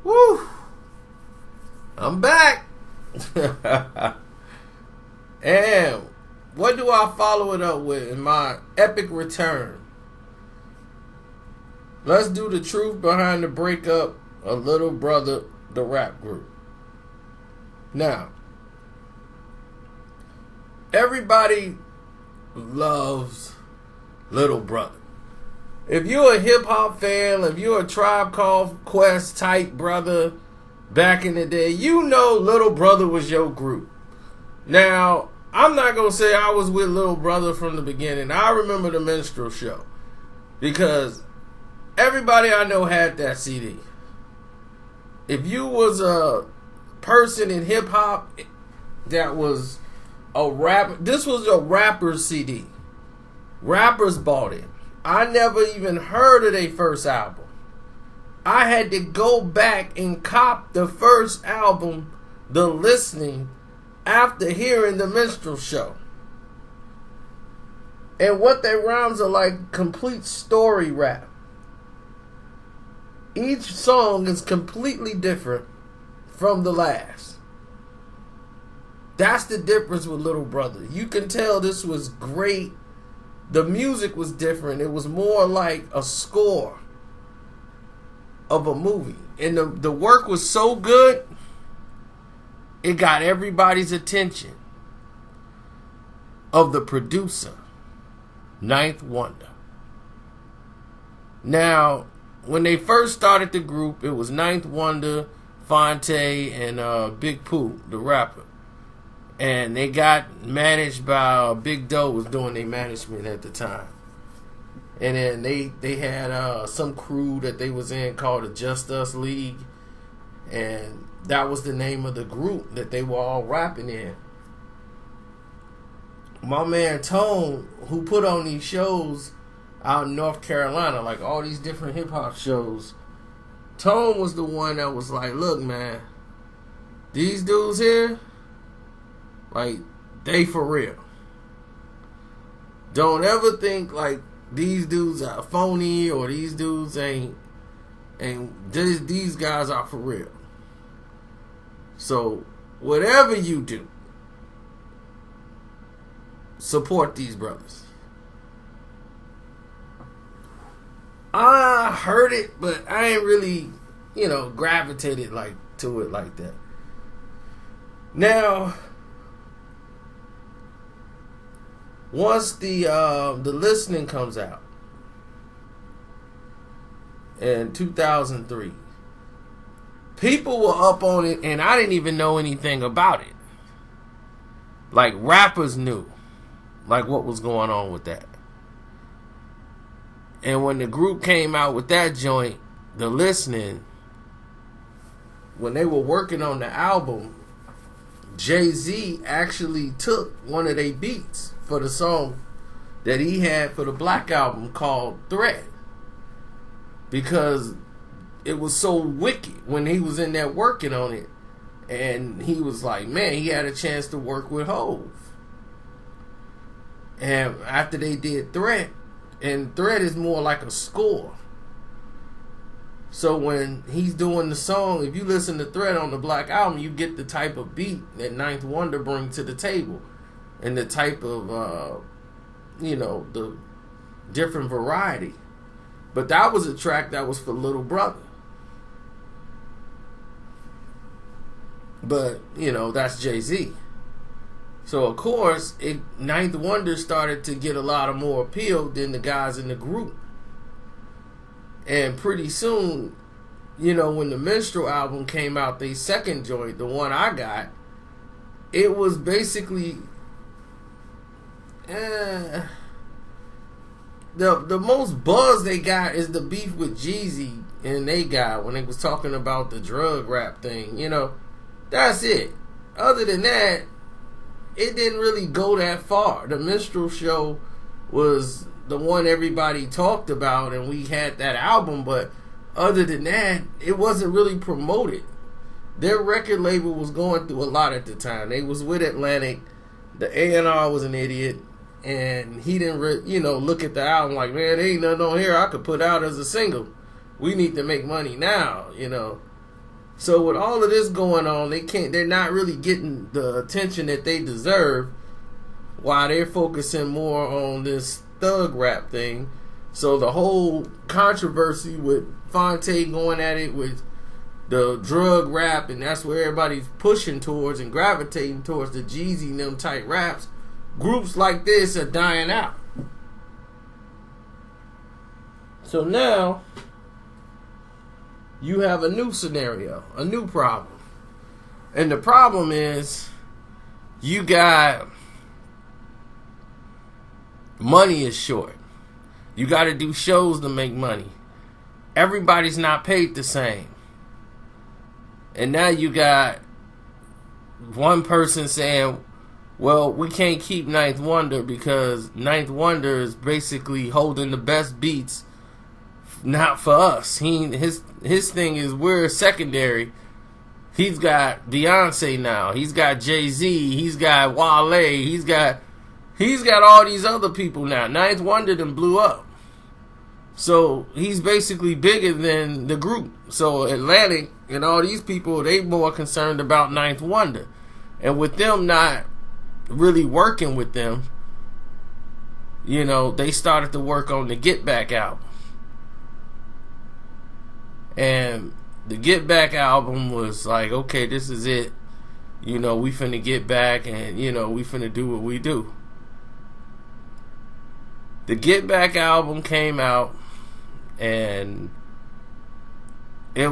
Woo! I'm back. And what do I follow it up with in my epic return? Let's do the truth behind the breakup of Little Brother, the rap group. Now, everybody loves Little Brother. If you're a hip-hop fan, if you're a Tribe Called Quest type brother back in the day, you know Little Brother was your group. Now, I'm not going to say I was with Little Brother from the beginning. I remember the Minstrel Show because everybody I know had that CD. If you was a person in hip-hop that was a rapper, this was a rapper's CD. Rappers bought it. I never even heard of their first album. I had to go back and cop the first album, The Listening, after hearing the Minstrel Show. And what their rhymes are like, complete story rap. Each song is completely different from the last. That's the difference with Little Brother. You can tell this was great. The music was different. It was more like a score of a movie. And the work was so good, it got everybody's attention. Of the producer, Ninth Wonder. Now, when they first started the group, it was Ninth Wonder, Fonte, and Big Pooh, the rapper. And they got managed by Big Doe was doing their management at the time. And then they had some crew that they was in called the Just Us League. And that was the name of the group that they were all rapping in. My man Tone, who put on these shows out in North Carolina, like all these different hip-hop shows, Tone was the one that was like, look, man, these dudes here, like, they for real. Don't ever think like these dudes are phony or these dudes ain't these guys are for real. So whatever you do, support these brothers. I heard it, but I ain't really, gravitated to it like that. Now, once the Listening comes out in 2003, people were up on it, and I didn't even know anything about it. Like, rappers knew, like, what was going on with that. And when the group came out with that joint, The Listening, when they were working on the album, Jay-Z actually took one of their beats for the song that he had for the Black Album called Threat, because it was so wicked when he was in there working on it. And he was like, man, he had a chance to work with Hov. And after they did Threat, and Threat is more like a score. So when he's doing the song, if you listen to Threat on the Black Album, you get the type of beat that Ninth Wonder brings to the table. And the type of, the different variety. But that was a track that was for Little Brother. But, that's Jay-Z. So, of course, Ninth Wonder started to get a lot of more appeal than the guys in the group. And pretty soon, when the Minstrel album came out, the second joint, the one I got, it was basically the most buzz they got is the beef with Jeezy and they got when they was talking about the drug rap thing. That's it. Other than that, it didn't really go that far. The Minstrel Show was the one everybody talked about, and we had that album, but other than that, it wasn't really promoted. Their record label was going through a lot at the time. They was with Atlantic. The A&R was an idiot, and he didn't look at the album like, man, there ain't nothing on here I could put out as a single. We need to make money now, So with all of this going on, they're not really getting the attention that they deserve, while they're focusing more on this thug rap thing. So the whole controversy with Fonte going at it with the drug rap, and that's where everybody's pushing towards and gravitating towards the Jeezy and them type raps. Groups like this are dying out. So now you have a new scenario, a new problem. And the problem is you got money is short. You got to do shows to make money. Everybody's not paid the same. And now you got one person saying, well, we can't keep Ninth Wonder because Ninth Wonder is basically holding the best beats, not for us. His thing is we're secondary. He's got Beyonce now. He's got Jay-Z. He's got Wale. He's got all these other people now. Ninth Wonder done blew up. So he's basically bigger than the group. So Atlantic and all these people, they more concerned about Ninth Wonder. And with them not really working with them, you know, they started to work on the Get Back album. And the Get Back album was like, okay, this is it. You know, we finna get back and, you know, we finna do what we do. The Get Back album came out and it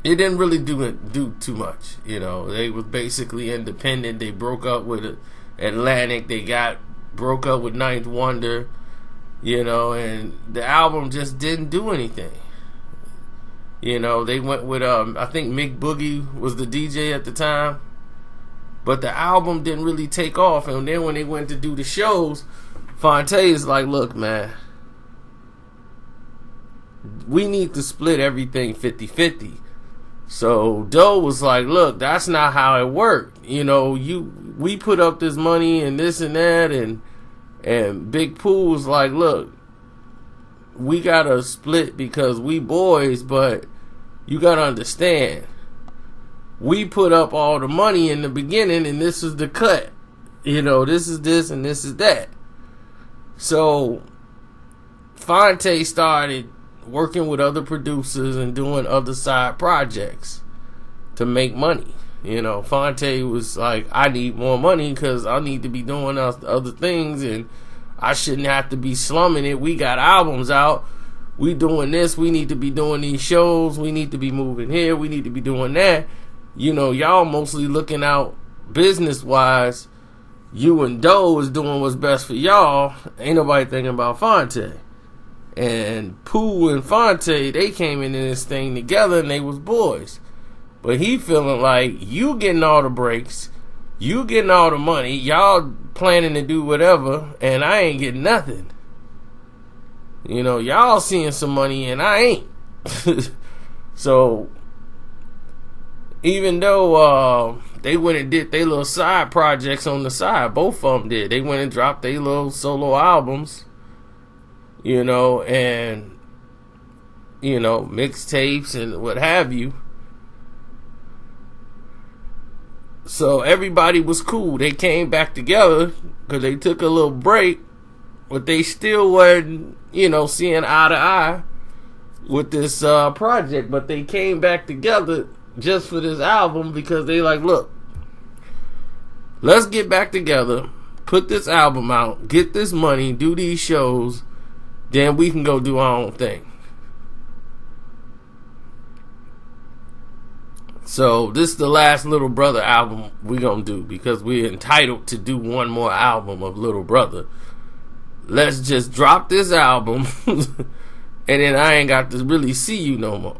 didn't really do too much. You know, they were basically independent. They broke up with Atlantic. They broke up with Ninth Wonder. You know, and the album just didn't do anything. You know, they went with, I think Mick Boogie was the DJ at the time. But the album didn't really take off. And then when they went to do the shows, Fonte is like, look, man, we need to split everything 50-50. So Doe was like, look, that's not how it worked. You know, we put up this money and this and that, and Big Pooh was like, look, we gotta split because we boys, but you gotta understand, we put up all the money in the beginning and this is the cut. You know, this is this and this is that. So Fonte started working with other producers and doing other side projects to make money. You know, Fonte was like, I need more money because I need to be doing other things and I shouldn't have to be slumming it. We got albums out. We doing this. We need to be doing these shows. We need to be moving here. We need to be doing that. You know, y'all mostly looking out business-wise. You and Doe is doing what's best for y'all. Ain't nobody thinking about Fonte. And Pooh and Fonte, they came into this thing together and they was boys. But he feeling like you getting all the breaks, you getting all the money, y'all planning to do whatever, and I ain't getting nothing. You know, y'all seeing some money and I ain't. So even though they went and did their little side projects on the side, both of them did. They went and dropped their little solo albums, you know, and, you know, mixtapes and what have you. So everybody was cool. They came back together because they took a little break, but they still weren't, you know, seeing eye to eye with this project. But they came back together just for this album because they like, look, let's get back together, put this album out, get this money, do these shows, then we can go do our own thing. So this is the last Little Brother album we're going to do because we're entitled to do one more album of Little Brother. Let's just drop this album and then I ain't got to really see you no more.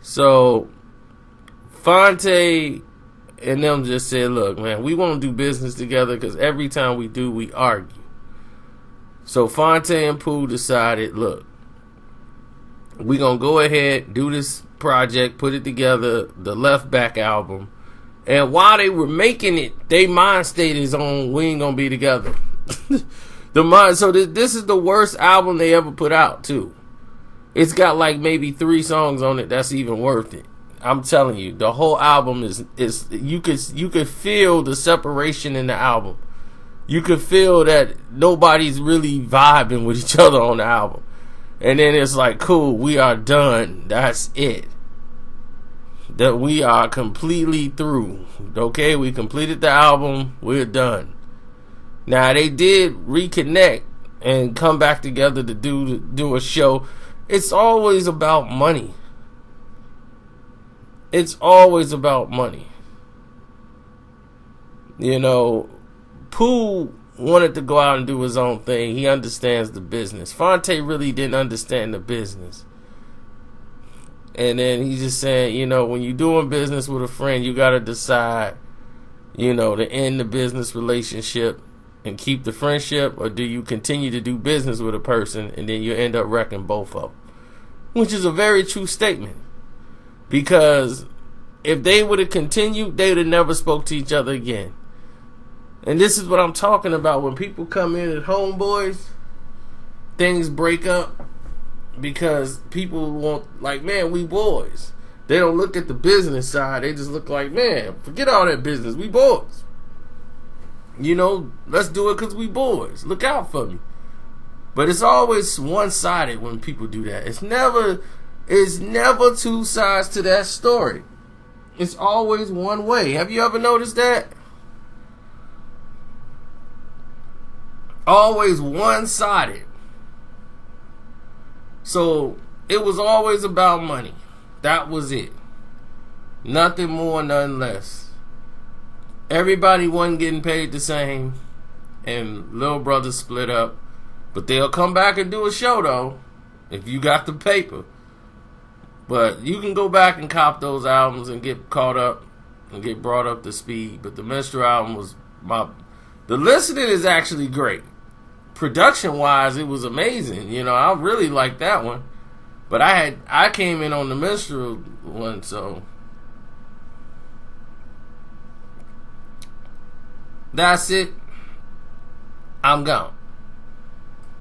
So Fonte and them just said, look, man, we won't do business together because every time we do, we argue. So Fonte and Pooh decided, look, we going to go ahead, do this project, put it together, the Left Back album. And while they were making it, they mind state is on, we ain't going to be together. So this is the worst album they ever put out, too. It's got like maybe 3 songs on it that's even worth it. I'm telling you, the whole album is you could feel the separation in the album. You could feel that nobody's really vibing with each other on the album. And then it's like, cool, we are done. That's it. That we are completely through. Okay, we completed the album. We're done. Now, they did reconnect and come back together to do a show. It's always about money. It's always about money. You know, Pooh wanted to go out and do his own thing. He understands the business. Fonte really didn't understand the business. And then he's just saying, you know, when you're doing business with a friend, you got to decide, you know, to end the business relationship and keep the friendship, or do you continue to do business with a person and then you end up wrecking both of them? Which is a very true statement. Because if they would have continued, they would have never spoke to each other again. And this is what I'm talking about. When people come in as homeboys, things break up because people want, like, man, we boys. They don't look at the business side. They just look like, man, forget all that business. We boys. You know, let's do it because we boys. Look out for me. But it's always one-sided when people do that. It's never 2 sides to that story. It's always one way. Have you ever noticed that? Always one-sided. So it was always about money. That was it. Nothing more, nothing less. Everybody wasn't getting paid the same, and Little Brother split up. But they'll come back and do a show, though, if you got the paper. But you can go back and cop those albums and get caught up and get brought up to speed. But the Minstrel album was the listening is actually great. Production-wise, it was amazing. You know, I really liked that one. But I came in on the Minstrel one, so that's it. I'm gone.